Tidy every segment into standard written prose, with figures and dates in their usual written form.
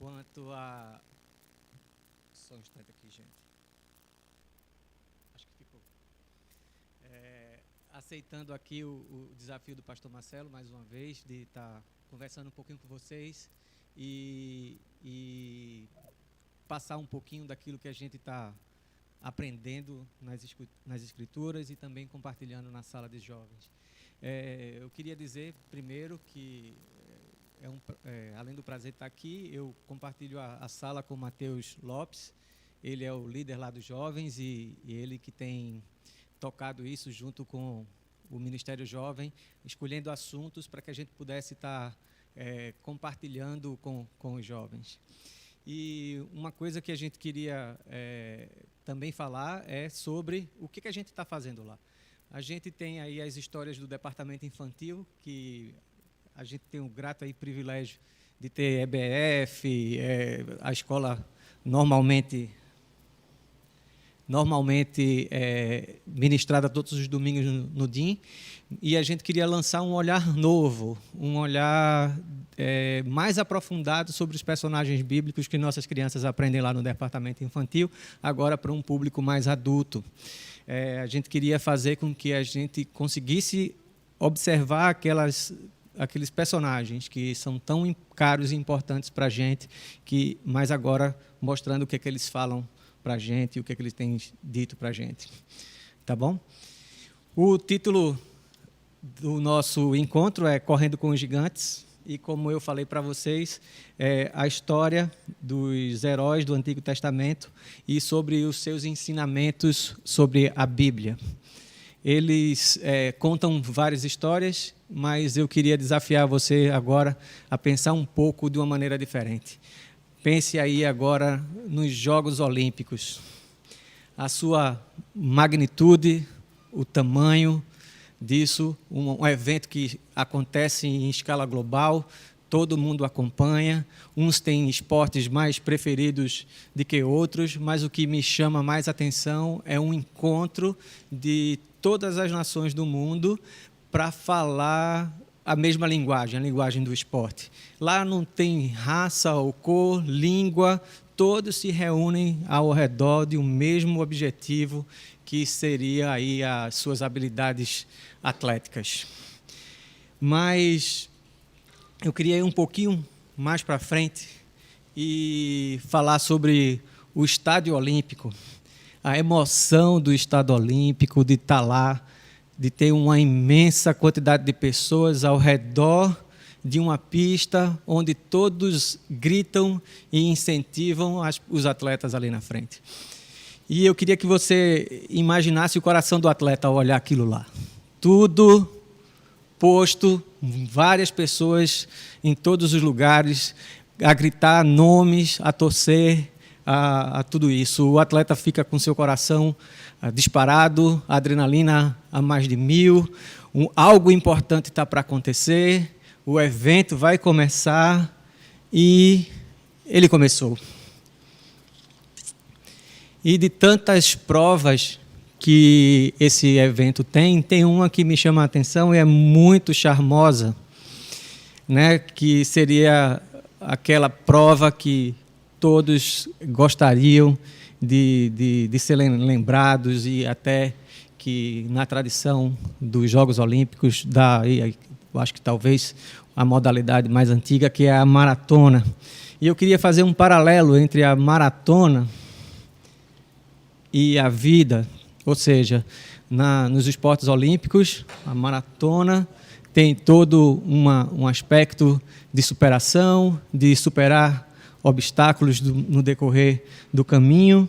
quanto a... Só um instante aqui, gente. Acho que ficou. Aceitando aqui o desafio do pastor Marcelo, mais uma vez, de estar conversando um pouquinho com vocês e passar um pouquinho daquilo que a gente está aprendendo nas escrituras e também compartilhando na sala de jovens. Eu queria dizer, primeiro, que além do prazer de estar aqui, eu compartilho a sala com o Matheus Lopes. Ele é o líder lá dos jovens e ele que tem tocado isso junto com o Ministério Jovem, escolhendo assuntos para que a gente pudesse estar compartilhando com os jovens. E uma coisa que a gente queria também falar é sobre o que a gente está fazendo lá. A gente tem aí as histórias do departamento infantil, que a gente tem o grato aí privilégio de ter EBF, a escola normalmente ministrada todos os domingos no DIM, e a gente queria lançar um olhar novo, um olhar mais aprofundado sobre os personagens bíblicos que nossas crianças aprendem lá no departamento infantil, agora para um público mais adulto. A gente queria fazer com que a gente conseguisse observar aqueles personagens que são tão caros e importantes para a gente, mas agora mostrando o que é que eles falam para a gente e o que é que eles têm dito para a gente. Tá bom? O título do nosso encontro é Correndo com os Gigantes, e como eu falei para vocês, é a história dos heróis do Antigo Testamento e sobre os seus ensinamentos sobre a Bíblia. Eles contam várias histórias, mas eu queria desafiar você agora a pensar um pouco de uma maneira diferente. Pense aí agora nos Jogos Olímpicos. A sua magnitude, o tamanho disso, um evento que acontece em escala global, todo mundo acompanha, uns têm esportes mais preferidos do que outros, mas o que me chama mais atenção é um encontro de todas as nações do mundo para falar a mesma linguagem, a linguagem do esporte. Lá não tem raça ou cor, língua, todos se reúnem ao redor de um mesmo objetivo, que seria aí as suas habilidades atléticas. Mas eu queria ir um pouquinho mais para frente e falar sobre o Estádio Olímpico, a emoção do Estádio Olímpico, de estar lá, de ter uma imensa quantidade de pessoas ao redor de uma pista onde todos gritam e incentivam os atletas ali na frente. E eu queria que você imaginasse o coração do atleta ao olhar aquilo lá. Tudo posto, várias pessoas em todos os lugares, a gritar nomes, a torcer, a tudo isso. O atleta fica com seu coração disparado, a adrenalina a mais de 1000, algo importante está para acontecer, o evento vai começar e ele começou. E de tantas provas que esse evento tem uma que me chama a atenção e é muito charmosa, né? Que seria aquela prova que todos gostariam de serem lembrados, e até que na tradição dos Jogos Olímpicos, eu acho que talvez a modalidade mais antiga, que é a maratona. E eu queria fazer um paralelo entre a maratona e a vida, ou seja, nos esportes olímpicos, a maratona tem todo um aspecto de superação, de superar obstáculos no decorrer do caminho,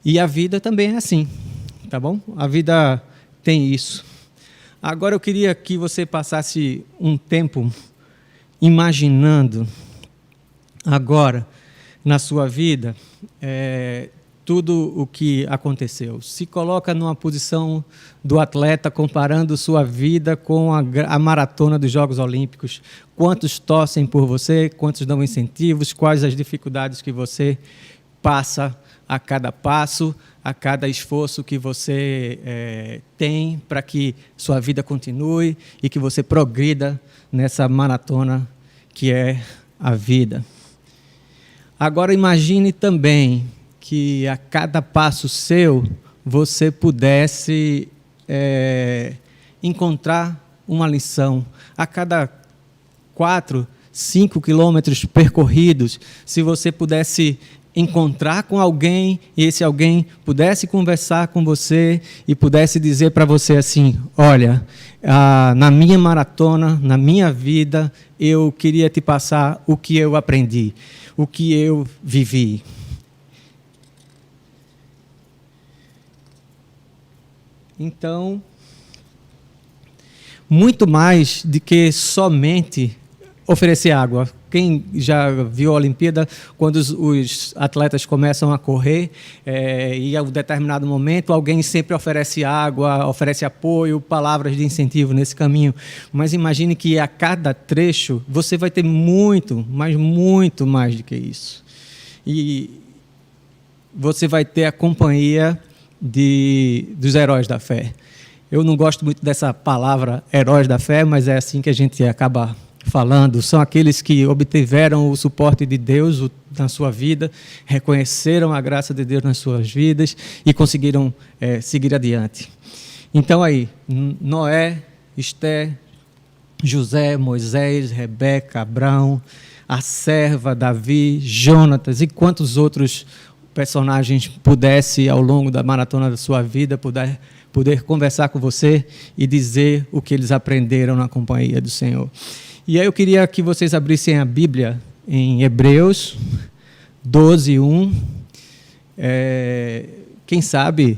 e a vida também é assim, tá bom? A vida tem isso. Agora eu queria que você passasse um tempo imaginando agora na sua vida tudo o que aconteceu. Se coloca numa posição do atleta, comparando sua vida com a maratona dos Jogos Olímpicos. Quantos torcem por você, quantos dão incentivos, quais as dificuldades que você passa a cada passo, a cada esforço que você tem para que sua vida continue e que você progrida nessa maratona que é a vida. Agora imagine também que a cada passo seu você pudesse encontrar uma lição. A cada 4, 5 quilômetros percorridos, se você pudesse encontrar com alguém e esse alguém pudesse conversar com você e pudesse dizer para você assim: olha, na minha maratona, na minha vida, eu queria te passar o que eu aprendi, o que eu vivi. Então, muito mais do que somente oferecer água. Quem já viu a Olimpíada, quando os atletas começam a correr, e a um determinado momento alguém sempre oferece água, oferece apoio, palavras de incentivo nesse caminho. Mas imagine que a cada trecho você vai ter muito, mas muito mais do que isso. E você vai ter a companhia dos heróis da fé. Eu não gosto muito dessa palavra heróis da fé, mas é assim que a gente acaba falando. São aqueles que obtiveram o suporte de Deus na sua vida, reconheceram a graça de Deus nas suas vidas e conseguiram seguir adiante. Então aí, Noé, Esté, José, Moisés, Rebeca, Abraão, a serva, Davi, Jonatas e quantos outros personagens pudesse, ao longo da maratona da sua vida, poder conversar com você e dizer o que eles aprenderam na companhia do Senhor. E aí eu queria que vocês abrissem a Bíblia em Hebreus 12, 1. Quem sabe,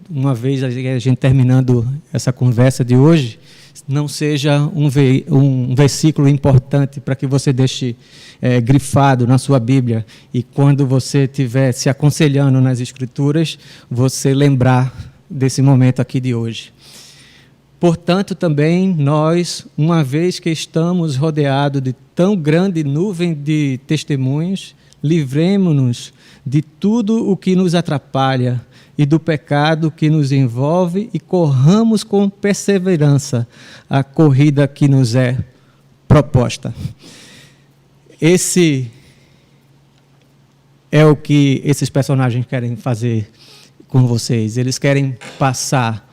uma vez a gente terminando essa conversa de hoje, não seja um versículo importante para que você deixe grifado na sua Bíblia e quando você estiver se aconselhando nas Escrituras, você lembrar desse momento aqui de hoje. Portanto, também nós, uma vez que estamos rodeados de tão grande nuvem de testemunhos, livremo-nos de tudo o que nos atrapalha e do pecado que nos envolve e corramos com perseverança a corrida que nos é proposta. Esse é o que esses personagens querem fazer com vocês. Eles querem passar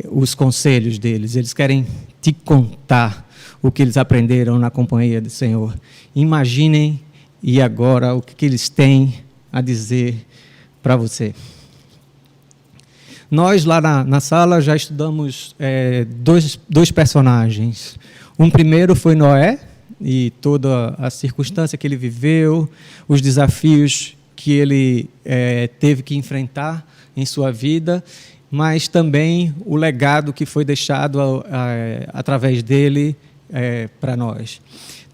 os conselhos deles, eles querem te contar o que eles aprenderam na companhia do Senhor. Imaginem e agora o que eles têm a dizer para você. Nós lá na sala já estudamos dois personagens. Um primeiro foi Noé e toda a circunstância que ele viveu, os desafios que ele teve que enfrentar em sua vida, mas também o legado que foi deixado através dele para nós.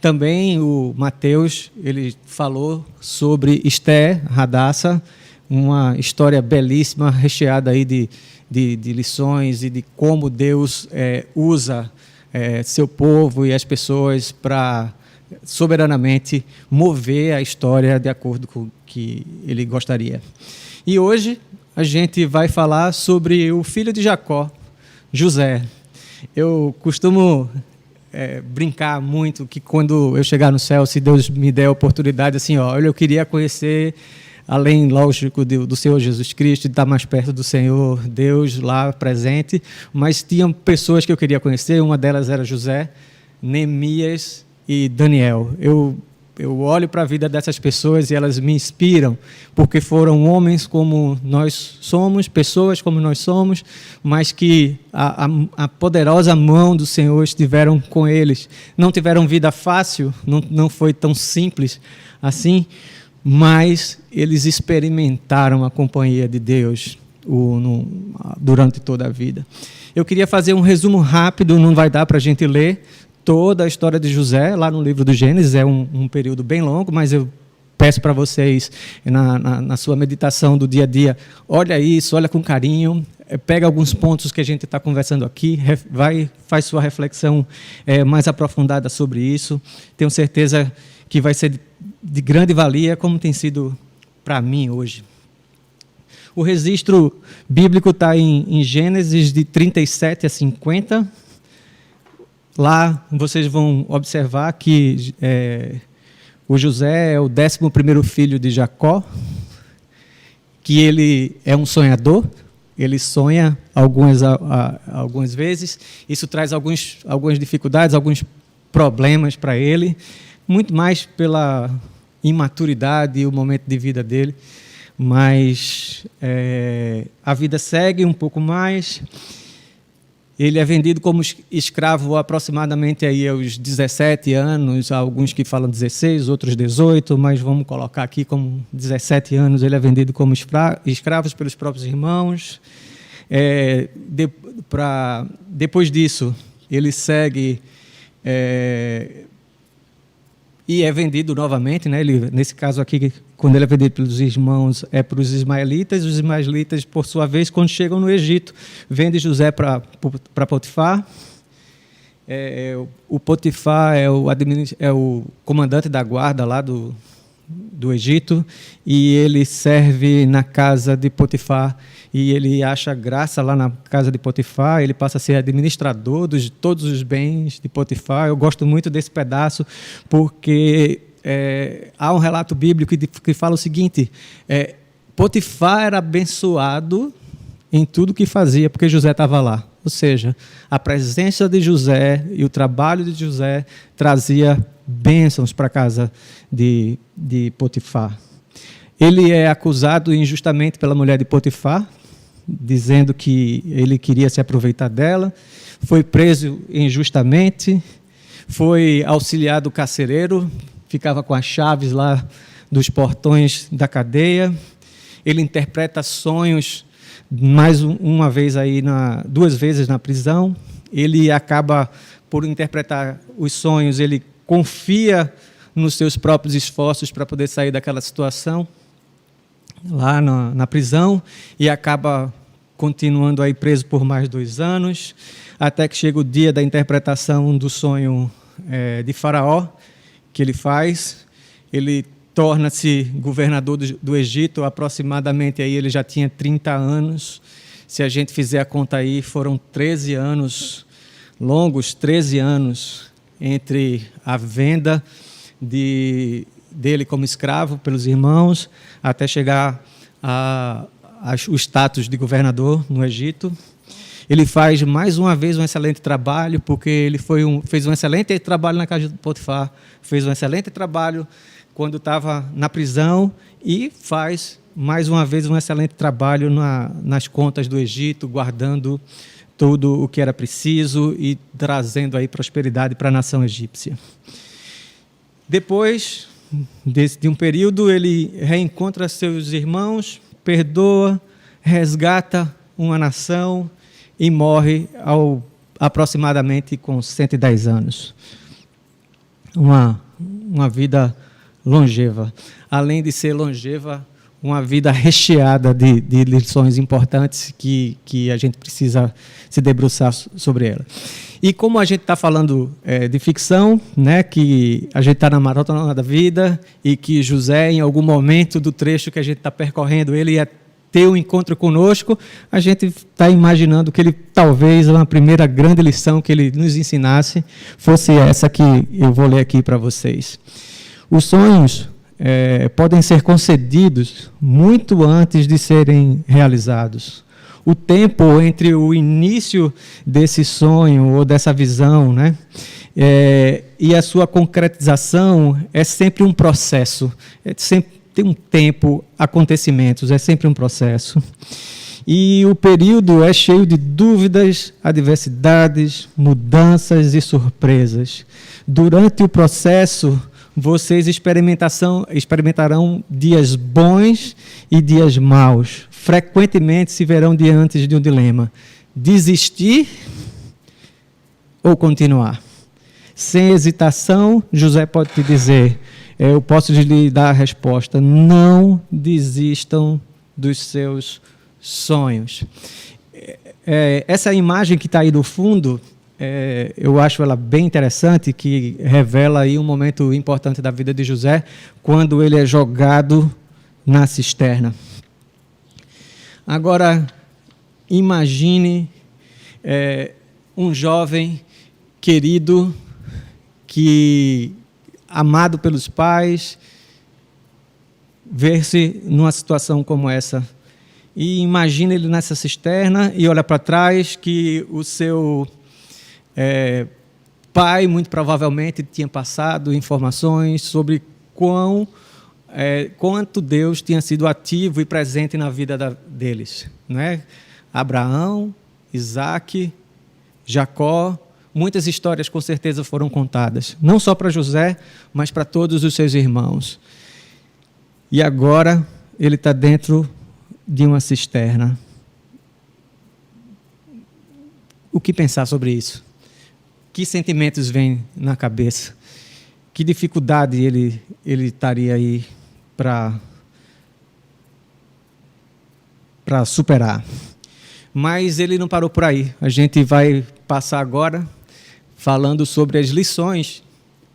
Também o Mateus, ele falou sobre Esté, Hadassah, uma história belíssima, recheada aí de lições e de como Deus usa seu povo e as pessoas para soberanamente mover a história de acordo com o que ele gostaria. E hoje a gente vai falar sobre o filho de Jacó, José. Eu costumo brincar muito que quando eu chegar no céu, se Deus me der a oportunidade, assim, olha, eu queria conhecer, além, lógico, do Senhor Jesus Cristo, de estar mais perto do Senhor, Deus lá presente, mas tinham pessoas que eu queria conhecer, uma delas era José, Neemias e Daniel. Eu olho para a vida dessas pessoas e elas me inspiram, porque foram homens como nós somos, pessoas como nós somos, mas que a poderosa mão do Senhor estiveram com eles. Não tiveram vida fácil, não foi tão simples assim, mas eles experimentaram a companhia de Deus durante toda a vida. Eu queria fazer um resumo rápido, não vai dar para a gente ler toda a história de José, lá no livro do Gênesis, é um período bem longo, mas eu peço para vocês, na sua meditação do dia a dia, olha isso, olha com carinho, pega alguns pontos que a gente está conversando aqui, faz sua reflexão mais aprofundada sobre isso. Tenho certeza que vai ser de grande valia, como tem sido para mim hoje. O registro bíblico está em Gênesis de 37 a 50. Lá vocês vão observar que O José é o 11º filho de Jacó, que ele é um sonhador, ele sonha algumas vezes, isso traz algumas dificuldades, alguns problemas para ele, muito mais pela imaturidade e o momento de vida dele, mas a vida segue um pouco mais. Ele é vendido como escravo aproximadamente aí aos 17 anos, alguns que falam 16, outros 18, mas vamos colocar aqui como 17 anos. Ele é vendido como escravos pelos próprios irmãos. Depois disso, ele segue e é vendido novamente, né? Nesse caso aqui, quando ele é vendido pelos irmãos, é para os ismaelitas. Os ismaelitas, por sua vez, quando chegam no Egito, vendem José para Potifar. O Potifar é o comandante da guarda lá do Egito, e ele serve na casa de Potifar, e ele acha graça lá na casa de Potifar. Ele passa a ser administrador de todos os bens de Potifar. Eu gosto muito desse pedaço, porque há um relato bíblico que fala o seguinte: Potifar era abençoado em tudo que fazia, porque José estava lá. Ou seja, a presença de José e o trabalho de José trazia bênçãos para a casa de Potifar. Ele é acusado injustamente pela mulher de Potifar, dizendo que ele queria se aproveitar dela. Foi preso injustamente, foi auxiliar do carcereiro, ficava com as chaves lá dos portões da cadeia. Ele interpreta sonhos mais uma vez aí, duas vezes na prisão. Ele acaba por interpretar os sonhos, ele confia nos seus próprios esforços para poder sair daquela situação lá na prisão, e acaba continuando aí preso por mais 2 anos, até que chega o dia da interpretação do sonho de Faraó, que ele faz. Ele torna-se governador do Egito, aproximadamente aí ele já tinha 30 anos. Se a gente fizer a conta aí, foram 13 anos, longos 13 anos, entre a venda dele como escravo pelos irmãos, até chegar o status de governador no Egito. Ele faz mais uma vez um excelente trabalho, porque ele fez um excelente trabalho na casa de Potifar, fez um excelente trabalho quando estava na prisão, e faz mais uma vez um excelente trabalho nas contas do Egito, guardando tudo o que era preciso e trazendo aí prosperidade para a nação egípcia. Depois de um período, ele reencontra seus irmãos, perdoa, resgata uma nação e morre aproximadamente com 110 anos. Uma vida longeva. Além de ser longeva, uma vida recheada de lições importantes que a gente precisa se debruçar sobre ela. E como a gente está falando de ficção, né, que a gente está na maratona da vida, e que José, em algum momento do trecho que a gente está percorrendo, ele ia ter um encontro conosco, a gente está imaginando que ele, talvez, uma primeira grande lição que ele nos ensinasse fosse essa que eu vou ler aqui para vocês. Os sonhos podem ser concedidos muito antes de serem realizados. O tempo entre o início desse sonho ou dessa visão, né, e a sua concretização é sempre um processo, sempre tem um tempo, acontecimentos, é sempre um processo. E o período é cheio de dúvidas, adversidades, mudanças e surpresas. Durante o processo, vocês experimentarão dias bons e dias maus. Frequentemente se verão diante de um dilema: desistir ou continuar. Sem hesitação, José pode te dizer, eu posso lhe dar a resposta: não desistam dos seus sonhos. Essa imagem que está aí no fundo, eu acho ela bem interessante, que revela aí um momento importante da vida de José, quando ele é jogado na cisterna. Agora, imagine um jovem querido que amado pelos pais, ver-se numa situação como essa. E imagina ele nessa cisterna e olha para trás que o seu pai, muito provavelmente, tinha passado informações sobre quanto Deus tinha sido ativo e presente na vida deles. Né? Abraão, Isaque, Jacó, muitas histórias com certeza foram contadas, não só para José, mas para todos os seus irmãos. E agora ele está dentro de uma cisterna. O que pensar sobre isso? Que sentimentos vêm na cabeça? Que dificuldade ele estaria aí para superar? Mas ele não parou por aí. A gente vai passar agora falando sobre as lições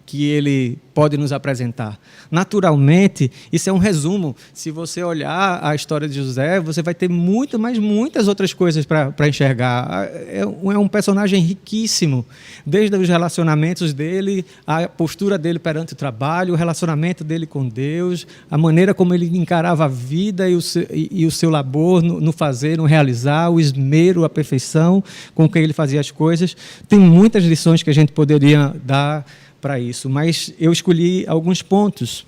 que ele pode nos apresentar. Naturalmente, isso é um resumo. Se você olhar a história de José, você vai ter muitas outras coisas para enxergar. É um personagem riquíssimo, desde os relacionamentos dele, a postura dele perante o trabalho, o relacionamento dele com Deus, a maneira como ele encarava a vida e o seu labor no fazer, no realizar, o esmero, a perfeição com que ele fazia as coisas. Tem muitas lições que a gente poderia dar para isso, mas eu escolhi alguns pontos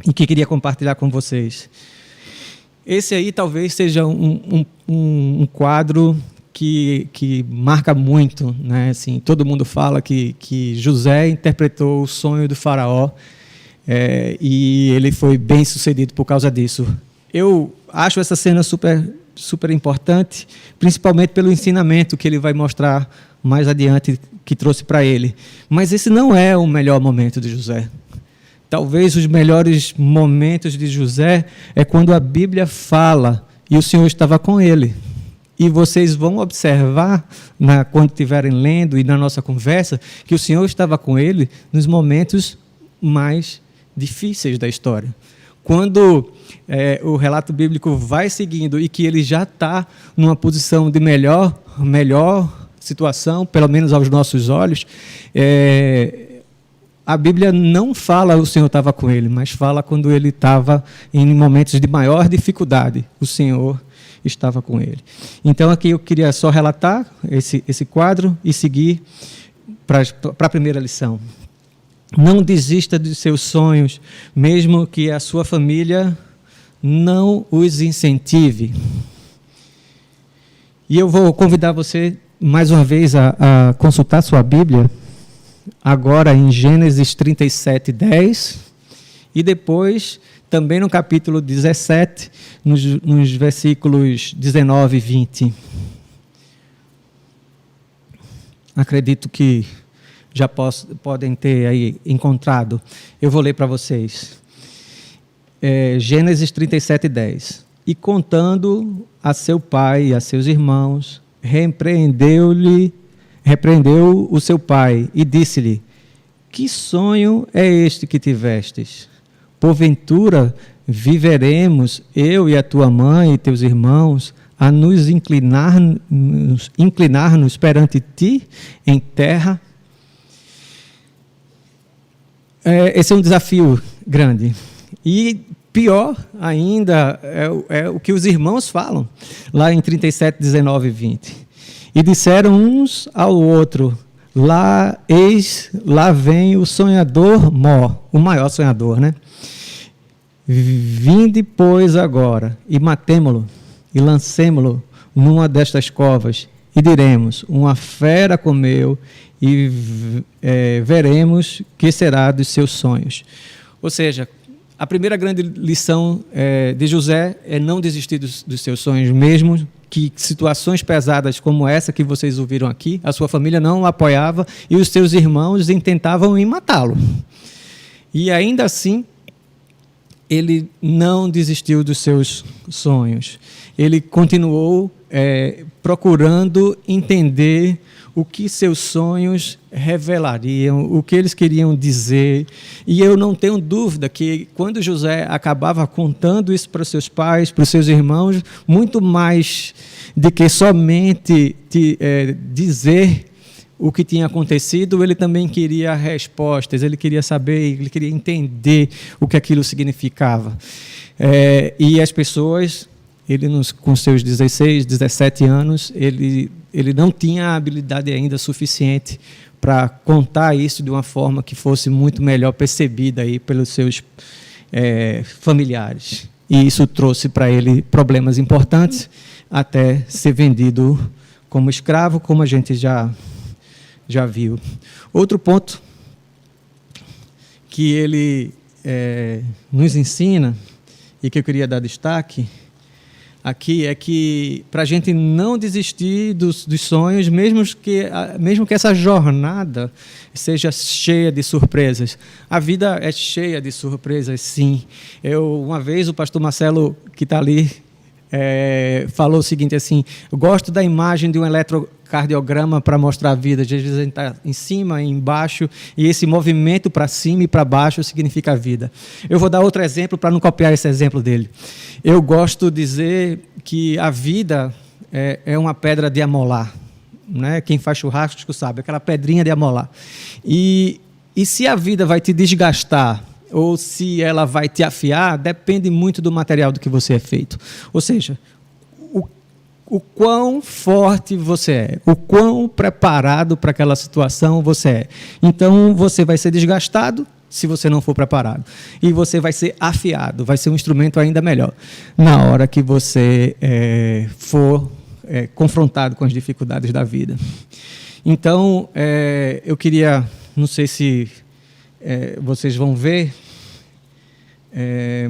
e que queria compartilhar com vocês. Esse aí talvez seja um quadro que marca muito, né? Assim, todo mundo fala que José interpretou o sonho do faraó e ele foi bem sucedido por causa disso. Eu acho essa cena super importante, principalmente pelo ensinamento que ele vai mostrar mais adiante, que trouxe para ele. Mas esse não é o melhor momento de José. Talvez os melhores momentos de José é quando a Bíblia fala e o Senhor estava com ele. E vocês vão observar, quando estiverem lendo e na nossa conversa, que o Senhor estava com ele nos momentos mais difíceis da história. Quando o relato bíblico vai seguindo e que ele já está numa posição de melhor situação, pelo menos aos nossos olhos, a Bíblia não fala o Senhor estava com ele, mas fala quando ele estava em momentos de maior dificuldade, o Senhor estava com ele. Então aqui eu queria só relatar esse quadro e seguir para a primeira lição. Não desista dos seus sonhos, mesmo que a sua família não os incentive. E eu vou convidar você mais uma vez a consultar sua Bíblia, agora em Gênesis 37:10, e depois também no capítulo 17, nos versículos 19 e 20. Acredito que já podem ter aí encontrado. Eu vou ler para vocês. Gênesis 37:10. E contando a seu pai e a seus irmãos, repreendeu o seu pai e disse-lhe: que sonho é este que tivestes? Porventura viveremos, eu e a tua mãe e teus irmãos, a nos inclinar-nos perante ti em terra? Esse é um desafio grande. E pior ainda é o que os irmãos falam, lá em 37, 19 e 20. E disseram uns ao outro: lá vem o sonhador Mó, o maior sonhador, né? Vinde, pois, agora, e matemo-lo, e lancemo-lo numa destas covas, e diremos: uma fera comeu, e veremos que será dos seus sonhos. Ou seja, a primeira grande lição de José é não desistir dos seus sonhos, mesmo que situações pesadas como essa que vocês ouviram aqui, a sua família não o apoiava e os seus irmãos tentavam matá-lo. E ainda assim, ele não desistiu dos seus sonhos. Ele continuou procurando entender o que seus sonhos revelariam, o que eles queriam dizer. E eu não tenho dúvida que quando José acabava contando isso para os seus pais, para os seus irmãos, muito mais do que somente dizer o que tinha acontecido, ele também queria respostas, ele queria saber, ele queria entender o que aquilo significava. E as pessoas, com seus 16, 17 anos, ele não tinha a habilidade ainda suficiente para contar isso de uma forma que fosse muito melhor percebida aí pelos seus familiares. E isso trouxe para ele problemas importantes, até ser vendido como escravo, como a gente já viu. Outro ponto que ele nos ensina, e que eu queria dar destaque aqui, é que para a gente não desistir dos sonhos, mesmo que essa jornada seja cheia de surpresas. A vida é cheia de surpresas, sim. Uma vez, o pastor Marcelo, que está ali, falou o seguinte, assim: eu gosto da imagem de um eletrocardiograma para mostrar a vida. Às vezes a gente está em cima, embaixo, e esse movimento para cima e para baixo significa a vida. Eu vou dar outro exemplo para não copiar esse exemplo dele. Eu gosto de dizer que a vida é uma pedra de amolar, né? Quem faz churrasco sabe, aquela pedrinha de amolar. E se a vida vai te desgastar ou se ela vai te afiar, depende muito do material do que você é feito. Ou seja, o quão forte você é, o quão preparado para aquela situação você é. Então, você vai ser desgastado se você não for preparado. E você vai ser afiado, vai ser um instrumento ainda melhor na hora que você for confrontado com as dificuldades da vida. Então, eu queria, não sei se vocês vão ver,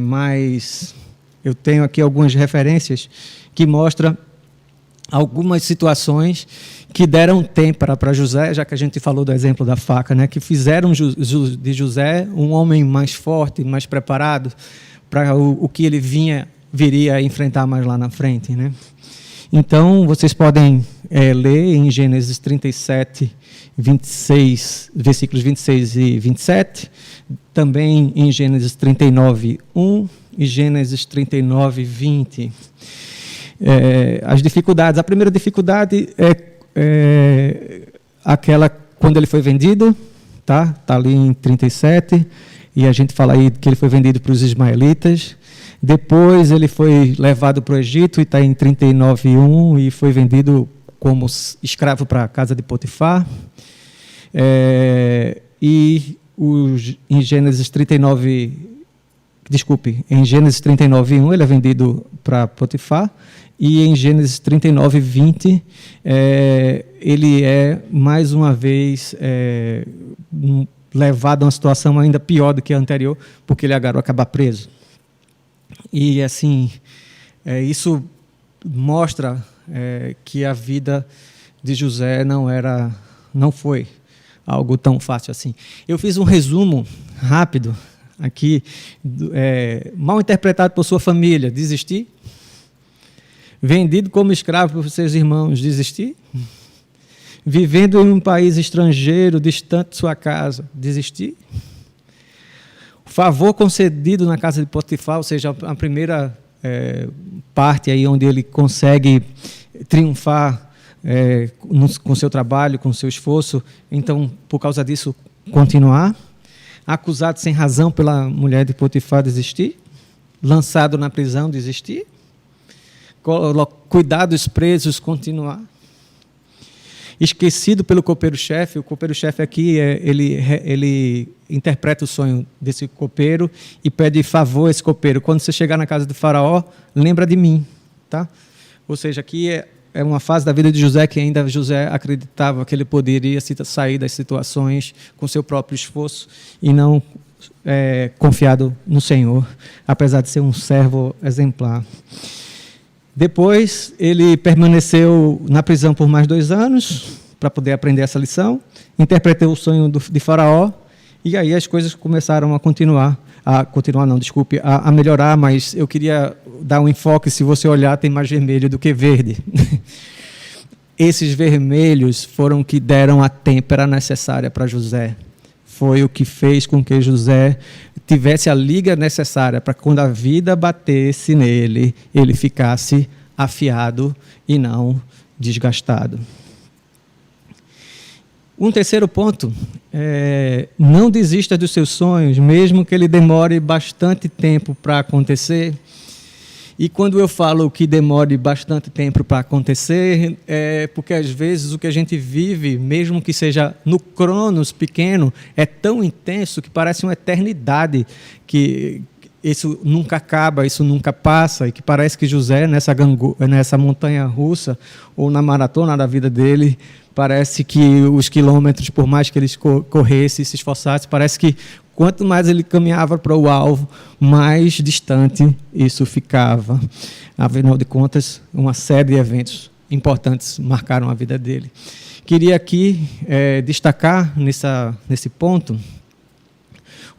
mas eu tenho aqui algumas referências que mostram algumas situações que deram têmpera para José, já que a gente falou do exemplo da faca, né, que fizeram de José um homem mais forte, mais preparado para o que ele viria a enfrentar mais lá na frente, né? Então, vocês podem ler em Gênesis 37, 26, versículos 26 e 27, também em Gênesis 39, 1 e Gênesis 39, 20. As dificuldades. A primeira dificuldade é aquela quando ele foi vendido, tá ali em 37, e a gente fala aí que ele foi vendido para os ismaelitas. Depois ele foi levado para o Egito, e está em 39:1, e foi vendido como escravo para a casa de Potifar. Em Gênesis 39:1 ele é vendido para Potifar, e em Gênesis 39:20 ele é mais uma vez levado a uma situação ainda pior do que a anterior, porque ele agora acaba preso. E assim, isso mostra que a vida de José não foi algo tão fácil assim. Eu fiz um resumo rápido aqui, mal interpretado por sua família, desistir. Vendido como escravo por seus irmãos, desistir. Vivendo em um país estrangeiro, distante de sua casa, desistir. Favor concedido na casa de Potifar, ou seja, a primeira parte aí onde ele consegue triunfar com seu trabalho, com seu esforço. Então, por causa disso, continuar. Acusado sem razão pela mulher de Potifar, desistir. Lançado na prisão, desistir. Cuidar dos presos, continuar. Esquecido pelo copeiro-chefe. O copeiro-chefe aqui, ele interpreta o sonho desse copeiro e pede favor a esse copeiro. Quando você chegar na casa do faraó, lembra de mim. Tá? Ou seja, aqui é uma fase da vida de José que ainda José acreditava que ele poderia sair das situações com seu próprio esforço e não confiado no Senhor, apesar de ser um servo exemplar. Depois, ele permaneceu na prisão por mais 2 anos, para poder aprender essa lição, interpretou o sonho de Faraó, e aí as coisas começaram a melhorar, mas eu queria dar um enfoque, se você olhar, tem mais vermelho do que verde. Esses vermelhos foram que deram a têmpera necessária para José. Foi o que fez com que José tivesse a liga necessária para quando a vida batesse nele, ele ficasse afiado e não desgastado. Um terceiro ponto não desista dos seus sonhos, mesmo que ele demore bastante tempo para acontecer. E quando eu falo que demore bastante tempo para acontecer, é porque às vezes o que a gente vive, mesmo que seja no cronos pequeno, é tão intenso que parece uma eternidade, que isso nunca acaba, isso nunca passa, e que parece que José, nessa montanha russa, ou na maratona da vida dele, parece que os quilômetros, por mais que ele corresse, se esforçasse, parece que quanto mais ele caminhava para o alvo, mais distante isso ficava. Afinal de contas, uma série de eventos importantes marcaram a vida dele. Queria aqui destacar nesse ponto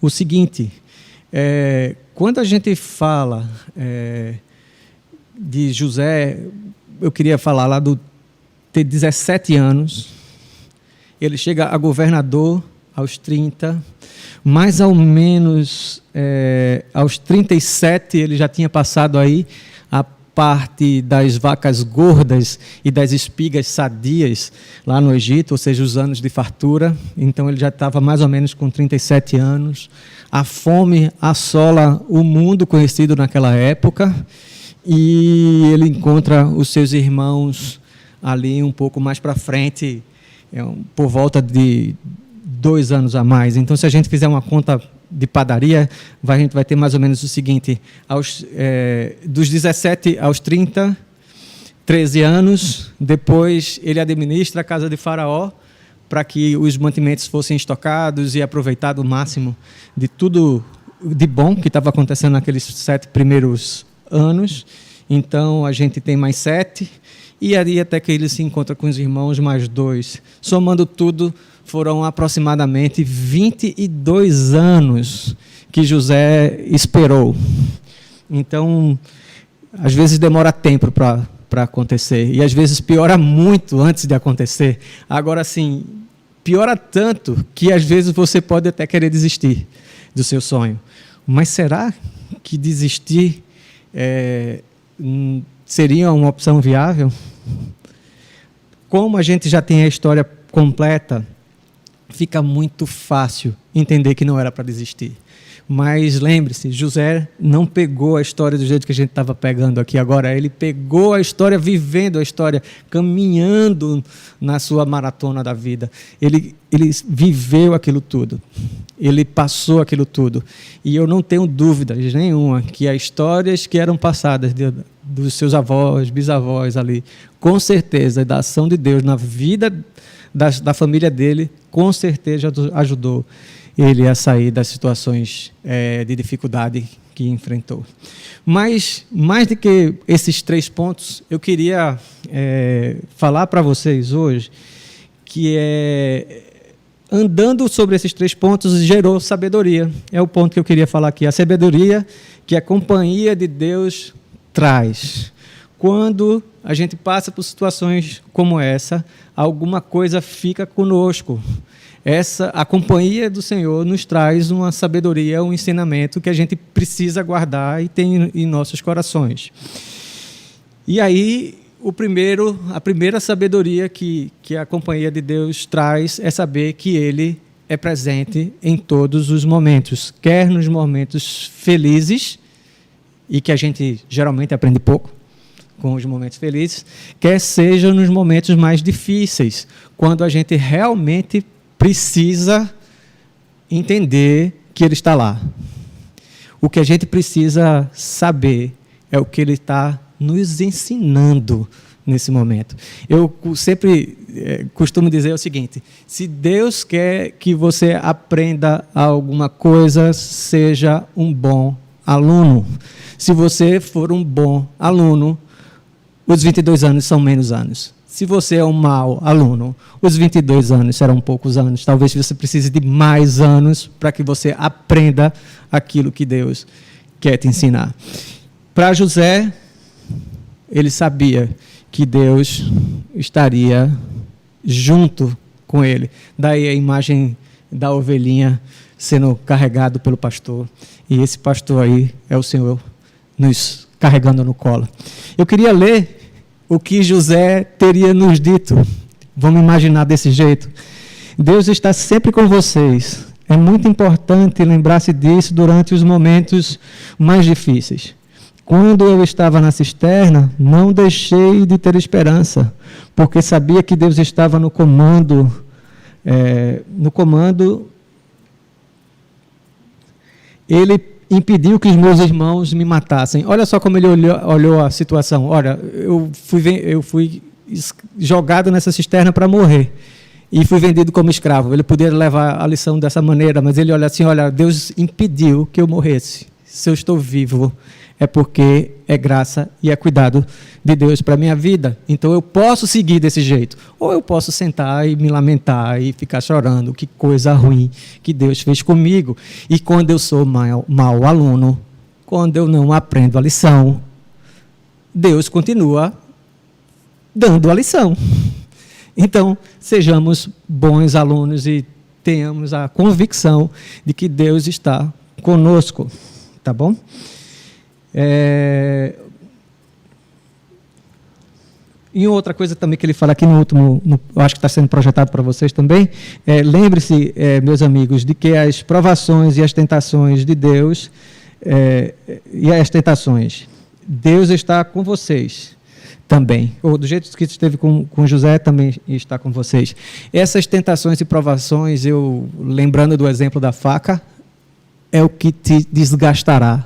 o seguinte: quando a gente fala de José, eu queria falar lá do ter 17 anos, ele chega a governador aos 30, mais ou menos aos 37 ele já tinha passado aí a parte das vacas gordas e das espigas sadias lá no Egito, ou seja, os anos de fartura. Então ele já estava mais ou menos com 37 anos. A fome assola o mundo conhecido naquela época e ele encontra os seus irmãos ali um pouco mais para frente, por volta de 2 anos a mais. Então, se a gente fizer uma conta de padaria, a gente vai ter mais ou menos o seguinte: dos 17 aos 30, 13 anos, depois ele administra a casa de Faraó, para que os mantimentos fossem estocados e aproveitado o máximo de tudo de bom que estava acontecendo naqueles 7 primeiros anos. Então, a gente tem mais 7, e aí até que ele se encontra com os irmãos, mais 2. Somando tudo, foram aproximadamente 22 anos que José esperou. Então, às vezes demora tempo para acontecer, e às vezes piora muito antes de acontecer. Agora, sim, piora tanto que às vezes você pode até querer desistir do seu sonho. Mas será que desistir seria uma opção viável? Como a gente já tem a história completa, fica muito fácil entender que não era para desistir. Mas lembre-se, José não pegou a história do jeito que a gente estava pegando aqui agora. Ele pegou a história, vivendo a história, caminhando na sua maratona da vida. Ele viveu aquilo tudo. Ele passou aquilo tudo. E eu não tenho dúvidas nenhuma que as histórias que eram passadas dos seus avós, bisavós ali, com certeza, da ação de Deus na vida da família dele, com certeza ajudou ele a sair das situações de dificuldade que enfrentou. Mas, mais do que esses 3 pontos, eu queria falar para vocês hoje que andando sobre esses 3 pontos gerou sabedoria. É o ponto que eu queria falar aqui. A sabedoria que a companhia de Deus traz. Quando a gente passa por situações como essa, alguma coisa fica conosco. A companhia do Senhor nos traz uma sabedoria, um ensinamento que a gente precisa guardar e ter em nossos corações. E aí, a primeira sabedoria que a companhia de Deus traz é saber que Ele é presente em todos os momentos, quer nos momentos felizes, e que a gente geralmente aprende pouco com os momentos felizes, quer seja nos momentos mais difíceis, quando a gente realmente precisa entender que Ele está lá. O que a gente precisa saber é o que Ele está nos ensinando nesse momento. Eu sempre costumo dizer o seguinte: se Deus quer que você aprenda alguma coisa, seja um bom aluno. Se você for um bom aluno, os 22 anos são menos anos. Se você é um mau aluno, os 22 anos serão poucos anos. Talvez você precise de mais anos para que você aprenda aquilo que Deus quer te ensinar. Para José, ele sabia que Deus estaria junto com ele. Daí a imagem da ovelhinha sendo carregado pelo pastor. E esse pastor aí é o Senhor nos carregando no colo. Eu queria ler o que José teria nos dito. Vamos imaginar desse jeito. Deus está sempre com vocês. É muito importante lembrar-se disso durante os momentos mais difíceis. Quando eu estava na cisterna, não deixei de ter esperança, porque sabia que Deus estava no comando. Ele impediu que os meus irmãos me matassem. Olha só como ele olhou a situação. Olha, eu fui jogado nessa cisterna para morrer e fui vendido como escravo. Ele poderia levar a lição dessa maneira, mas ele olha assim, olha, Deus impediu que eu morresse. Se eu estou vivo, é porque é graça e é cuidado de Deus para a minha vida. Então eu posso seguir desse jeito. Ou eu posso sentar e me lamentar e ficar chorando. Que coisa ruim que Deus fez comigo. E quando eu sou mau aluno, quando eu não aprendo a lição, Deus continua dando a lição. Então, sejamos bons alunos e tenhamos a convicção de que Deus está conosco. Tá bom? E outra coisa também que ele fala aqui no último, eu acho que está sendo projetado para vocês também, lembre-se, meus amigos, de que as provações e as tentações de Deus, Deus está com vocês também, ou do jeito que esteve com José, também está com vocês. Essas tentações e provações, lembrando do exemplo da faca, é o que te desgastará,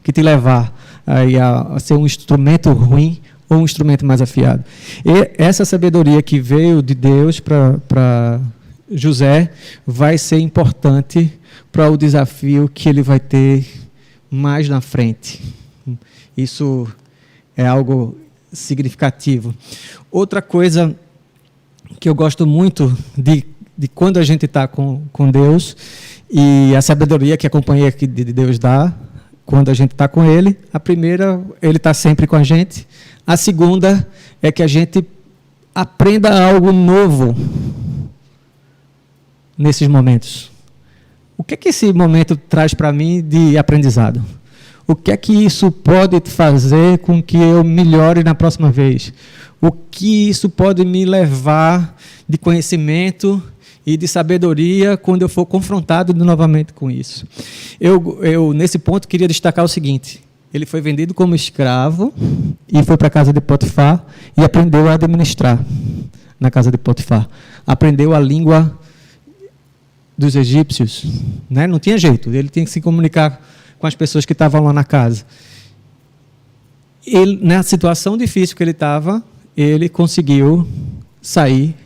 que te levar a ser um instrumento ruim ou um instrumento mais afiado. E essa sabedoria que veio de Deus para José vai ser importante para o desafio que ele vai ter mais na frente. Isso é algo significativo. Outra coisa que eu gosto muito de quando a gente está com Deus, e a sabedoria que a companhia de Deus dá, quando a gente está com Ele, a primeira, Ele está sempre com a gente. A segunda é que a gente aprenda algo novo nesses momentos. O que é que esse momento traz para mim de aprendizado? O que é que isso pode fazer com que eu melhore na próxima vez? O que isso pode me levar de conhecimento e de sabedoria quando eu for confrontado novamente com isso? Eu nesse ponto, queria destacar o seguinte: ele foi vendido como escravo e foi para a casa de Potifar e aprendeu a administrar na casa de Potifar. Aprendeu a língua dos egípcios, né? Não tinha jeito, ele tinha que se comunicar com as pessoas que estavam lá na casa. Ele, na situação difícil que ele estava, ele conseguiu sair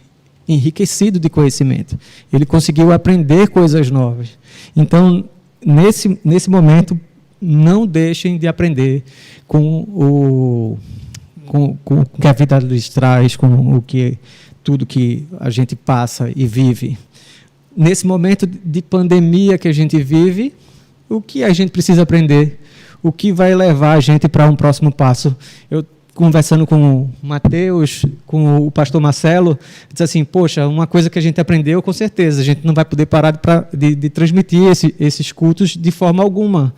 enriquecido de conhecimento. Ele conseguiu aprender coisas novas. Então, nesse momento, não deixem de aprender com o que a vida lhes traz, com tudo que a gente passa e vive. Nesse momento de pandemia que a gente vive, o que a gente precisa aprender? O que vai levar a gente para um próximo passo? Eu, conversando com o Mateus, com o pastor Marcelo, disse assim, poxa, uma coisa que a gente aprendeu, com certeza, a gente não vai poder parar de transmitir esses cultos de forma alguma.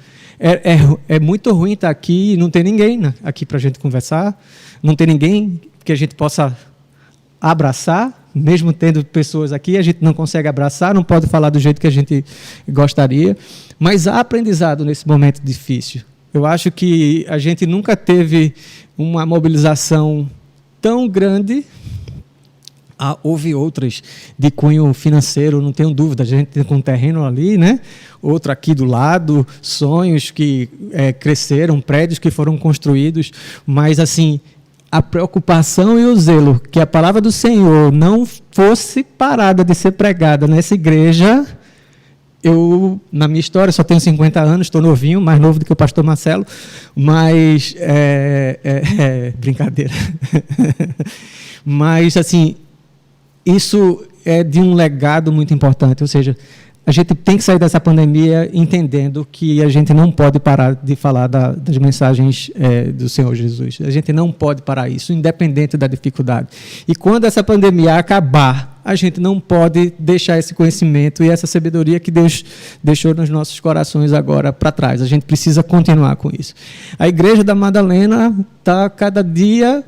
É muito ruim estar aqui e não ter ninguém, né, aqui para a gente conversar, não ter ninguém que a gente possa abraçar, mesmo tendo pessoas aqui, a gente não consegue abraçar, não pode falar do jeito que a gente gostaria, mas há aprendizado nesse momento difícil. Eu acho que a gente nunca teve uma mobilização tão grande. Houve outras de cunho financeiro, não tenho dúvida, a gente tem um terreno ali, né? Outro aqui do lado, sonhos que cresceram, prédios que foram construídos, mas assim, a preocupação e o zelo que a palavra do Senhor não fosse parada de ser pregada nessa igreja. Eu, na minha história, só tenho 50 anos, estou novinho, mais novo do que o pastor Marcelo, mas brincadeira. Mas, assim, isso é de um legado muito importante, ou seja, a gente tem que sair dessa pandemia entendendo que a gente não pode parar de falar das mensagens do Senhor Jesus. A gente não pode parar isso, independente da dificuldade. E quando essa pandemia acabar, a gente não pode deixar esse conhecimento e essa sabedoria que Deus deixou nos nossos corações agora para trás. A gente precisa continuar com isso. A Igreja da Madalena está cada dia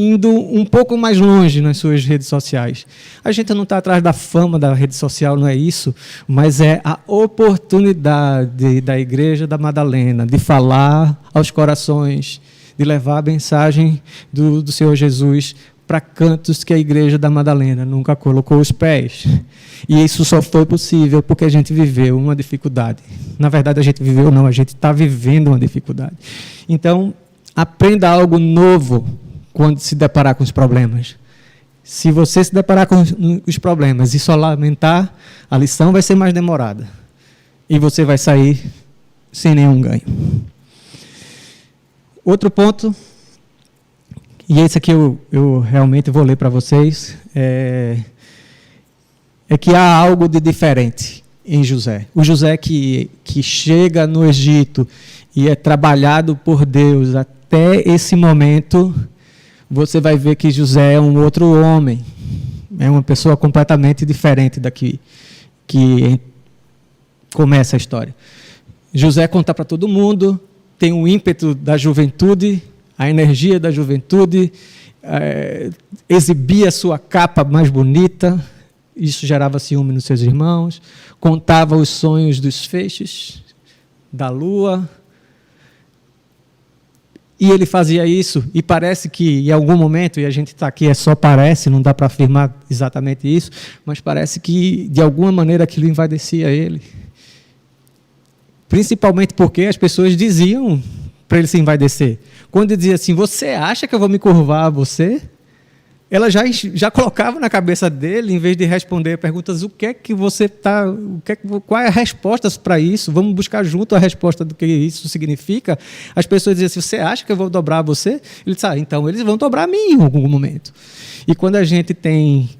indo um pouco mais longe nas suas redes sociais. A gente não está atrás da fama da rede social, não é isso, mas é a oportunidade da Igreja da Madalena de falar aos corações, de levar a mensagem do Senhor Jesus para cantos que a Igreja da Madalena nunca colocou os pés. E isso só foi possível porque a gente viveu uma dificuldade. Na verdade, a gente viveu não, a gente está vivendo uma dificuldade. Então, aprenda algo novo quando se deparar com os problemas. Se você se deparar com os problemas e só lamentar, a lição vai ser mais demorada. E você vai sair sem nenhum ganho. Outro ponto, e esse aqui eu realmente vou ler para vocês, é que há algo de diferente em José. O José que chega no Egito e é trabalhado por Deus até esse momento, você vai ver que José é um outro homem, é uma pessoa completamente diferente daqui que começa a história. José conta para todo mundo, tem o ímpeto da juventude, a energia da juventude, exibia a sua capa mais bonita, isso gerava ciúme nos seus irmãos, contava os sonhos dos feixes, da lua, e ele fazia isso, e parece que em algum momento, e a gente está aqui, só parece, não dá para afirmar exatamente isso, mas parece que de alguma maneira aquilo envaidecia ele. Principalmente porque as pessoas diziam para ele se envaidecer. Quando ele dizia assim, você acha que eu vou me curvar a você? Ela já colocava na cabeça dele, em vez de responder perguntas, o que é que você está, qual é a resposta para isso? Vamos buscar junto a resposta do que isso significa. As pessoas diziam assim, você acha que eu vou dobrar a você? Ele disse, então eles vão dobrar a mim em algum momento. E quando a gente tem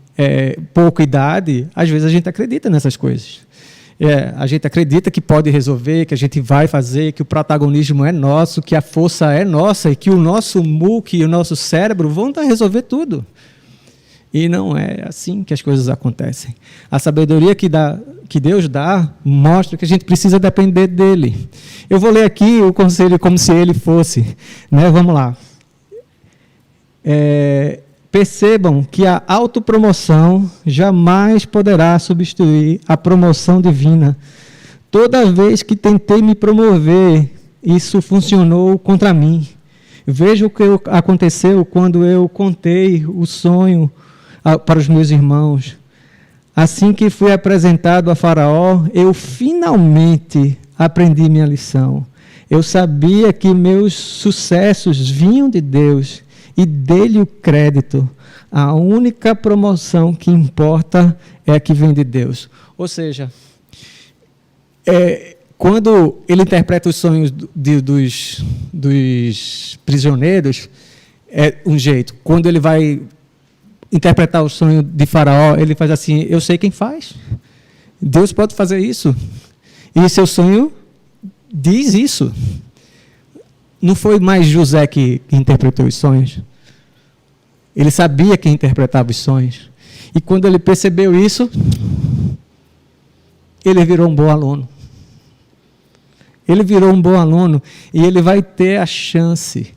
pouca idade, às vezes a gente acredita nessas coisas. A gente acredita que pode resolver, que a gente vai fazer, que o protagonismo é nosso, que a força é nossa e que o nosso muque e o nosso cérebro vão resolver tudo. E não é assim que as coisas acontecem. A sabedoria que Deus dá mostra que a gente precisa depender dele. Eu vou ler aqui o conselho como se ele fosse. Vamos lá. Percebam que a autopromoção jamais poderá substituir a promoção divina. Toda vez que tentei me promover, isso funcionou contra mim. Veja o que aconteceu quando eu contei o sonho para os meus irmãos. Assim que fui apresentado a Faraó, eu finalmente aprendi minha lição. Eu sabia que meus sucessos vinham de Deus e dei-lhe o crédito. A única promoção que importa é a que vem de Deus. Ou seja, quando ele interpreta os sonhos dos prisioneiros, é um jeito. Quando ele vai interpretar o sonho de Faraó, ele faz assim, eu sei quem faz. Deus pode fazer isso. E seu sonho diz isso. Não foi mais José que interpretou os sonhos. Ele sabia quem interpretava os sonhos. E quando ele percebeu isso, ele virou um bom aluno. Ele virou um bom aluno e ele vai ter a chance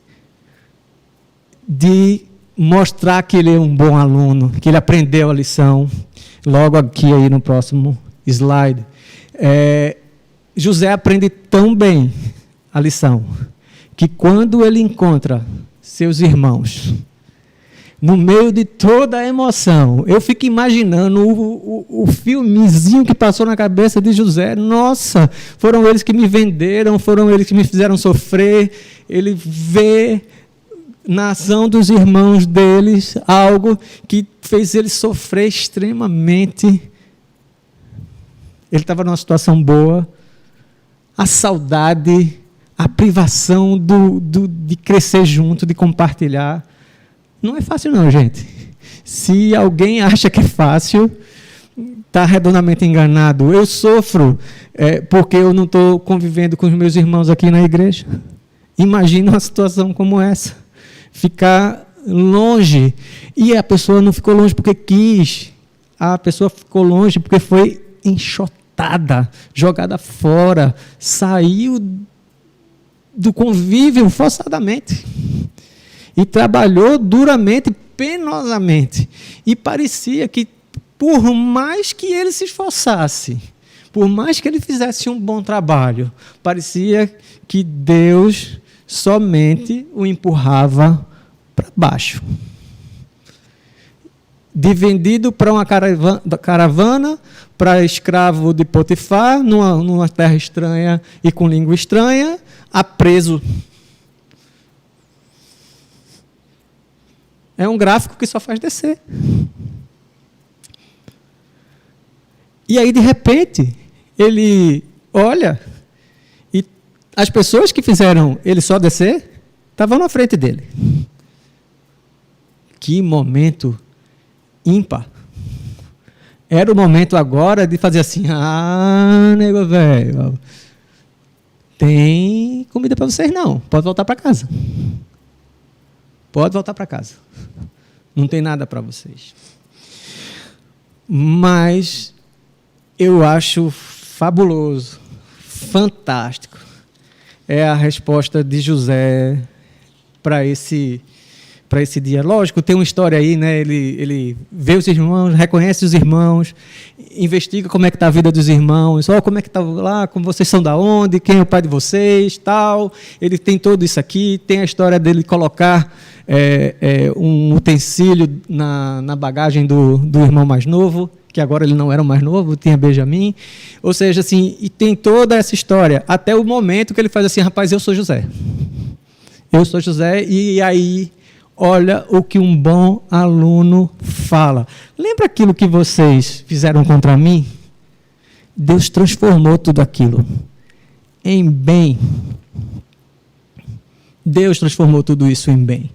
de mostrar que ele é um bom aluno, que ele aprendeu a lição. Logo aqui aí no próximo slide. José aprende tão bem a lição que quando ele encontra seus irmãos, no meio de toda a emoção, eu fico imaginando o filmezinho que passou na cabeça de José. Nossa, foram eles que me venderam, foram eles que me fizeram sofrer. Ele vê na ação dos irmãos deles algo que fez ele sofrer extremamente. Ele estava numa situação boa, a saudade, a privação de crescer junto, de compartilhar. Não é fácil não, gente. Se alguém acha que é fácil, está redondamente enganado. Eu sofro porque eu não estou convivendo com os meus irmãos aqui na igreja. Imagina uma situação como essa. Ficar longe. E a pessoa não ficou longe porque quis. A pessoa ficou longe porque foi enxotada, jogada fora, saiu do convívio forçadamente. E trabalhou duramente, penosamente. E parecia que, por mais que ele se esforçasse, por mais que ele fizesse um bom trabalho, parecia que Deus somente o empurrava para baixo. De vendido para uma caravana, para escravo de Potifar, numa terra estranha e com língua estranha, a preso. É um gráfico que só faz descer. E aí, de repente, ele olha e as pessoas que fizeram ele só descer estavam na frente dele. Que momento ímpar. Era o momento agora de fazer assim: nego velho, tem comida para vocês não, pode voltar para casa. Pode voltar para casa. Não tem nada para vocês. Mas eu acho fabuloso, fantástico, é a resposta de José para esse dia. Lógico, tem uma história aí, né? Ele vê os irmãos, reconhece os irmãos, investiga como é que está a vida dos irmãos, como é que está lá, como vocês são da onde, quem é o pai de vocês, tal. Ele tem tudo isso aqui, tem a história dele colocar um utensílio na bagagem do irmão mais novo, que agora ele não era o mais novo, tinha Benjamim. Ou seja, assim, e tem toda essa história, até o momento que ele faz assim: rapaz, eu sou José. Eu sou José, e aí, olha o que um bom aluno fala. Lembra aquilo que vocês fizeram contra mim? Deus transformou tudo aquilo em bem. Deus transformou tudo isso em bem.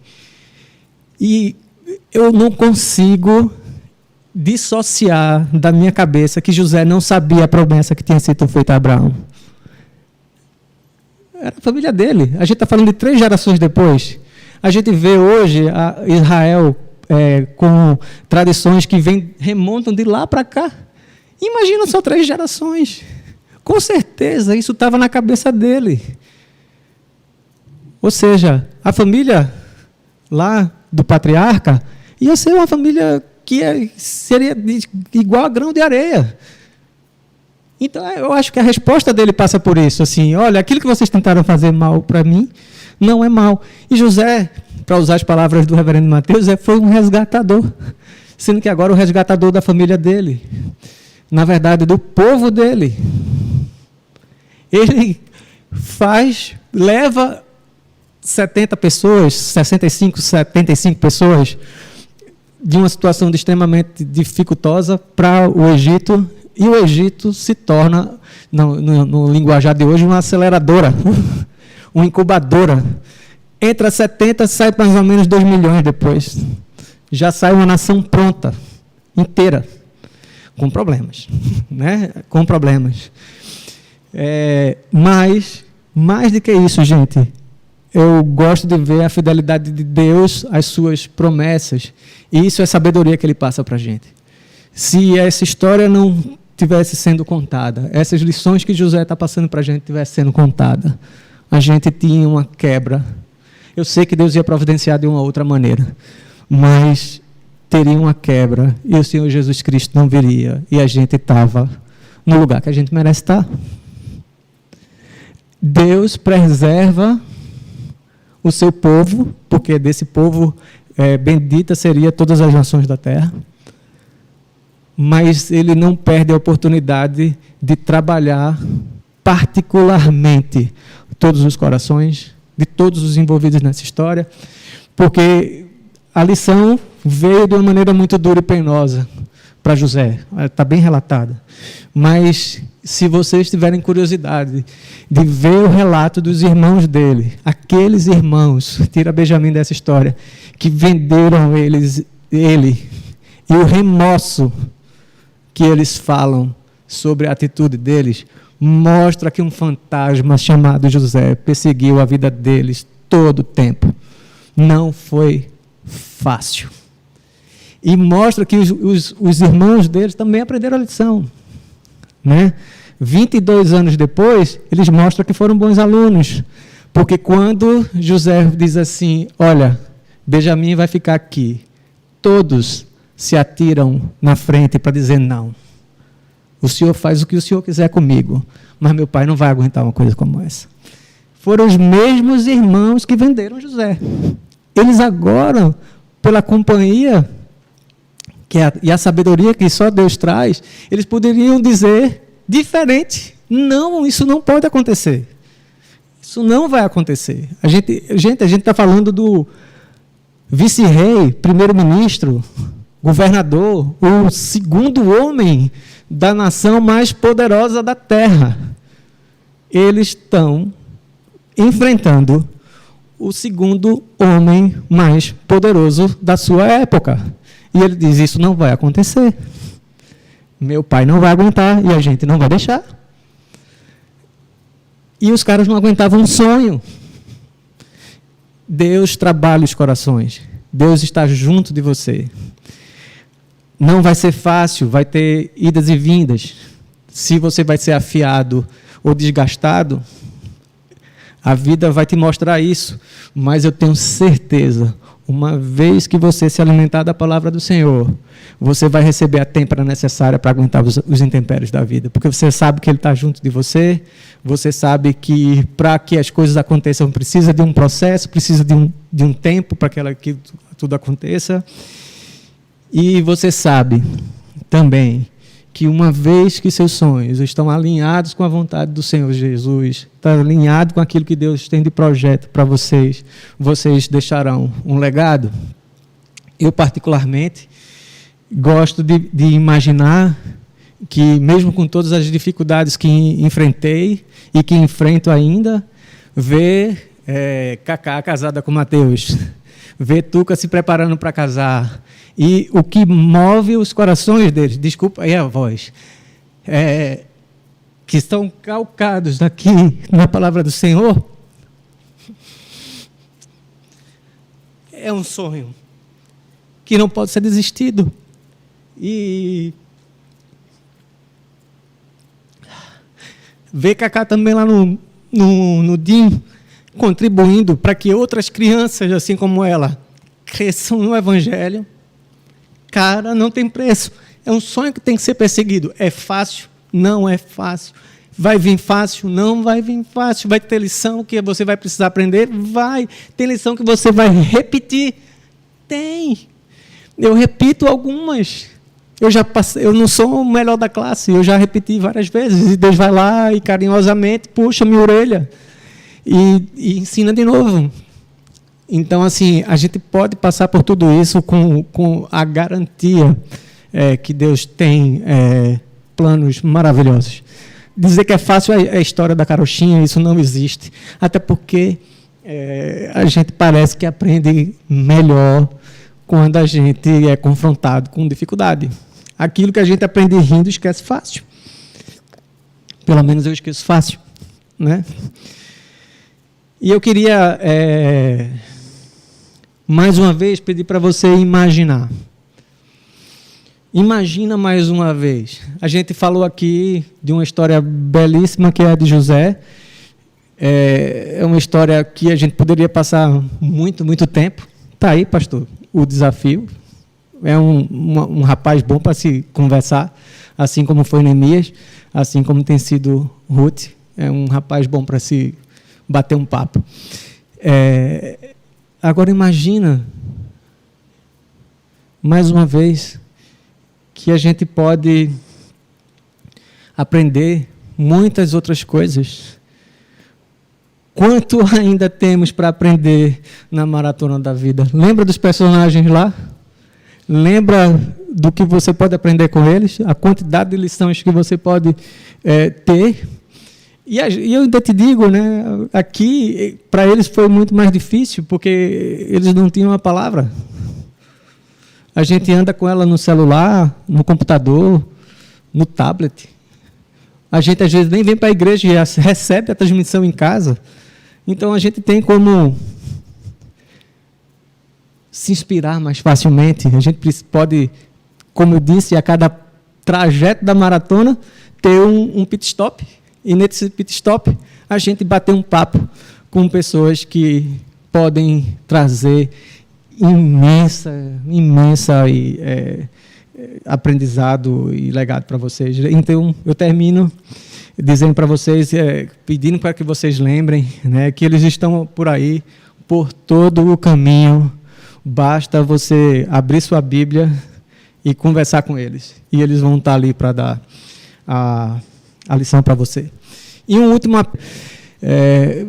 E eu não consigo dissociar da minha cabeça que José não sabia a promessa que tinha sido feita a Abraão. Era a família dele. A gente está falando de 3 gerações depois. A gente vê hoje a Israel com tradições que remontam de lá para cá. Imagina só 3 gerações. Com certeza isso estava na cabeça dele. Ou seja, a família lá do patriarca ia ser uma família que seria igual a grão de areia. Então, eu acho que a resposta dele passa por isso. Assim, olha, aquilo que vocês tentaram fazer mal para mim, não é mal. E José, para usar as palavras do reverendo Mateus, foi um resgatador. Sendo que agora o resgatador da família dele. Na verdade, do povo dele. Ele leva 70 pessoas, 65, 75 pessoas, de uma situação extremamente dificultosa para o Egito, e o Egito se torna, no linguajar de hoje, uma aceleradora, uma incubadora. Entra 70, sai mais ou menos 2 milhões depois. Já sai uma nação pronta, inteira, com problemas. Né? Com problemas. Mas, mais do que isso, gente, eu gosto de ver a fidelidade de Deus às suas promessas. E isso é sabedoria que Ele passa para a gente. Se essa história não tivesse sendo contada, essas lições que José está passando para a gente tivesse sendo contada, a gente tinha uma quebra. Eu sei que Deus ia providenciar de uma outra maneira, mas teria uma quebra e o Senhor Jesus Cristo não viria e a gente estava no lugar que a gente merece estar. Deus preserva o seu povo, porque desse povo bendita seria todas as nações da terra, mas Ele não perde a oportunidade de trabalhar particularmente todos os corações de todos os envolvidos nessa história, porque a lição veio de uma maneira muito dura e penosa para José, está bem relatada, mas se vocês tiverem curiosidade de ver o relato dos irmãos dele, aqueles irmãos, tira Benjamim dessa história, que venderam ele, e o remorso que eles falam sobre a atitude deles, mostra que um fantasma chamado José perseguiu a vida deles todo o tempo. Não foi fácil. E mostra que os irmãos deles também aprenderam a lição. Né? 22 anos depois, eles mostram que foram bons alunos. Porque quando José diz assim, olha, Benjamim vai ficar aqui. Todos se atiram na frente para dizer não. O senhor faz o que o senhor quiser comigo, mas meu pai não vai aguentar uma coisa como essa. Foram os mesmos irmãos que venderam José. Eles agora, pela companhia e a sabedoria que só Deus traz, eles poderiam dizer diferente. Não, isso não pode acontecer. Isso não vai acontecer. A gente está falando do vice-rei, primeiro-ministro, governador, o segundo homem da nação mais poderosa da terra. Eles estão enfrentando o segundo homem mais poderoso da sua época. E ele diz, isso não vai acontecer. Meu pai não vai aguentar e a gente não vai deixar. E os caras não aguentavam um sonho. Deus trabalha os corações. Deus está junto de você. Não vai ser fácil, vai ter idas e vindas. Se você vai ser afiado ou desgastado, a vida vai te mostrar isso. Mas eu tenho certeza, uma vez que você se alimentar da palavra do Senhor, você vai receber a têmpera necessária para aguentar os intempéries da vida. Porque você sabe que Ele está junto de você, você sabe que para que as coisas aconteçam precisa de um processo, precisa de um tempo para que tudo aconteça. E você sabe também que uma vez que seus sonhos estão alinhados com a vontade do Senhor Jesus, está alinhado com aquilo que Deus tem de projeto para vocês, vocês deixarão um legado. Eu, particularmente, gosto de imaginar que, mesmo com todas as dificuldades que enfrentei e que enfrento ainda, ver Cacá casada com Mateus, ver Tuca se preparando para casar, e o que move os corações deles, desculpa aí a voz, que estão calcados aqui na palavra do Senhor, é um sonho que não pode ser desistido. E ver Cacá também lá no DIM, contribuindo para que outras crianças, assim como ela, cresçam no Evangelho. Cara, não tem preço. É um sonho que tem que ser perseguido. É fácil? Não é fácil. Vai vir fácil? Não vai vir fácil. Vai ter lição que você vai precisar aprender? Vai. Tem lição que você vai repetir? Tem. Eu repito algumas. Eu não sou o melhor da classe. Eu já repeti várias vezes. E Deus vai lá e carinhosamente puxa minha orelha e ensina de novo. Então, assim, a gente pode passar por tudo isso com a garantia que Deus tem planos maravilhosos. Dizer que é fácil é a história da carochinha, isso não existe. Até porque a gente parece que aprende melhor quando a gente é confrontado com dificuldade. Aquilo que a gente aprende rindo, esquece fácil. Pelo menos eu esqueço fácil, né? E eu queria... mais uma vez, pedir para você imaginar. Imagina mais uma vez. A gente falou aqui de uma história belíssima que é a de José. É uma história que a gente poderia passar muito, muito tempo. Está aí, pastor, o desafio. É um rapaz bom para se conversar, assim como foi Neemias, assim como tem sido Ruth. É um rapaz bom para se bater um papo. Agora imagina, mais uma vez, que a gente pode aprender muitas outras coisas. Quanto ainda temos para aprender na maratona da vida? Lembra dos personagens lá? Lembra do que você pode aprender com eles? A quantidade de lições que você pode ter? E eu ainda te digo, né, aqui, para eles foi muito mais difícil, porque eles não tinham a palavra. A gente anda com ela no celular, no computador, no tablet. A gente, às vezes, nem vem para a igreja e recebe a transmissão em casa. Então, a gente tem como se inspirar mais facilmente. A gente pode, como eu disse, a cada trajeto da maratona, ter um pit stop. E nesse pit stop, a gente bater um papo com pessoas que podem trazer imensa aprendizado e legado para vocês. Então, eu termino dizendo para vocês, pedindo para que vocês lembrem, né, que eles estão por aí, por todo o caminho. Basta você abrir sua Bíblia e conversar com eles. E eles vão estar ali para dar a lição para você. E um último,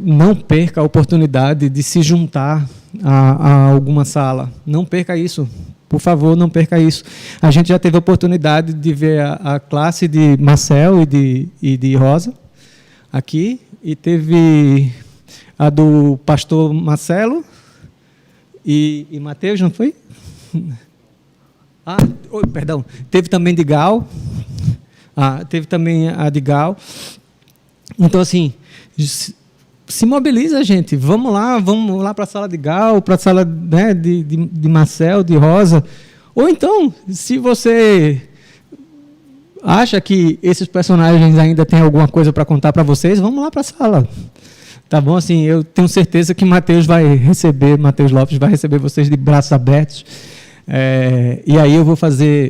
não perca a oportunidade de se juntar a alguma sala. Não perca isso. Por favor, não perca isso. A gente já teve a oportunidade de ver a classe de Marcel e de Rosa aqui, e teve a do pastor Marcelo e Mateus, não foi? Perdão. Teve também de Gal. Teve também a de Gal. Então, assim, se mobiliza, gente. Vamos lá para a sala de Gal, para a sala, né, de Marcel, de Rosa. Ou então, se você acha que esses personagens ainda têm alguma coisa para contar para vocês, vamos lá para a sala. Tá bom? Assim, eu tenho certeza que Mateus Lopes vai receber vocês de braços abertos. E aí eu vou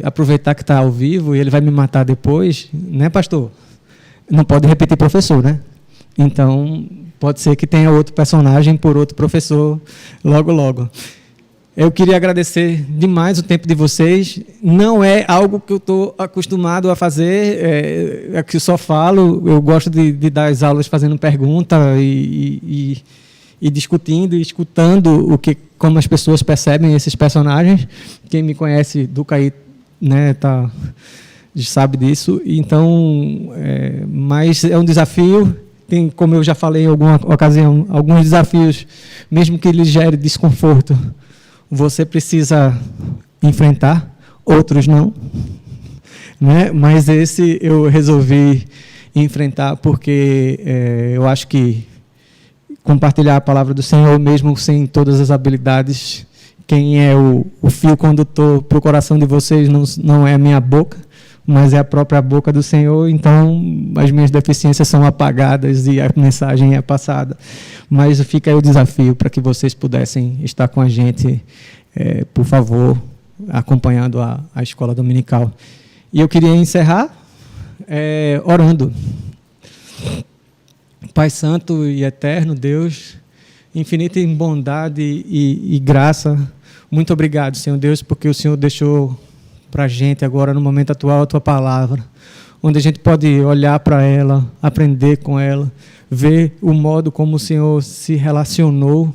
aproveitar que está ao vivo, e ele vai me matar depois, né, pastor? Não pode repetir professor, né? Então, pode ser que tenha outro personagem por outro professor logo, logo. Eu queria agradecer demais o tempo de vocês. Não é algo que eu estou acostumado a fazer, que eu só falo. Eu gosto de dar as aulas fazendo pergunta e discutindo e escutando como as pessoas percebem esses personagens. Quem me conhece do CAI, né, sabe disso. Então, mas é um desafio. Tem, como eu já falei em alguma ocasião, alguns desafios, mesmo que eles gerem desconforto, você precisa enfrentar, outros não, né? Mas esse eu resolvi enfrentar porque eu acho que compartilhar a palavra do Senhor, mesmo sem todas as habilidades, quem é o fio condutor para o coração de vocês não é a minha boca, mas é a própria boca do Senhor. Então as minhas deficiências são apagadas e a mensagem é passada. Mas fica aí o desafio para que vocês pudessem estar com a gente, por favor, acompanhando a escola dominical. E eu queria encerrar orando. Pai Santo e Eterno Deus, infinita em bondade e graça, muito obrigado, Senhor Deus, porque o Senhor deixou para a gente agora, no momento atual, a Tua Palavra, onde a gente pode olhar para ela, aprender com ela, ver o modo como o Senhor se relacionou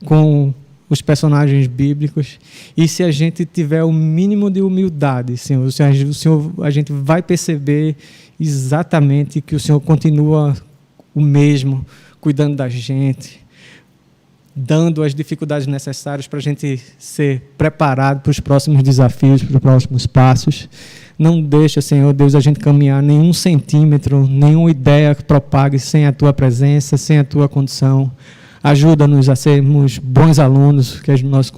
com os personagens bíblicos. E se a gente tiver o mínimo de humildade, Senhor, a gente vai perceber exatamente que o Senhor continua o mesmo, cuidando da gente, dando as dificuldades necessárias para a gente ser preparado para os próximos desafios, para os próximos passos. Não deixa, Senhor Deus, a gente caminhar nenhum centímetro, nenhuma ideia que propague sem a Tua presença, sem a Tua condição. Ajuda-nos a sermos bons alunos, que nós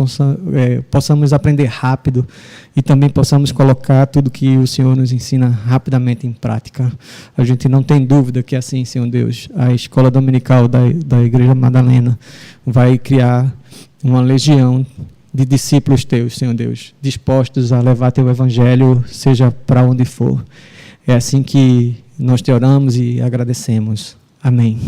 possamos aprender rápido e também possamos colocar tudo que o Senhor nos ensina rapidamente em prática. A gente não tem dúvida que assim, Senhor Deus, a escola dominical da Igreja Madalena vai criar uma legião de discípulos Teus, Senhor Deus, dispostos a levar Teu Evangelho, seja para onde for. É assim que nós Te oramos e agradecemos. Amém.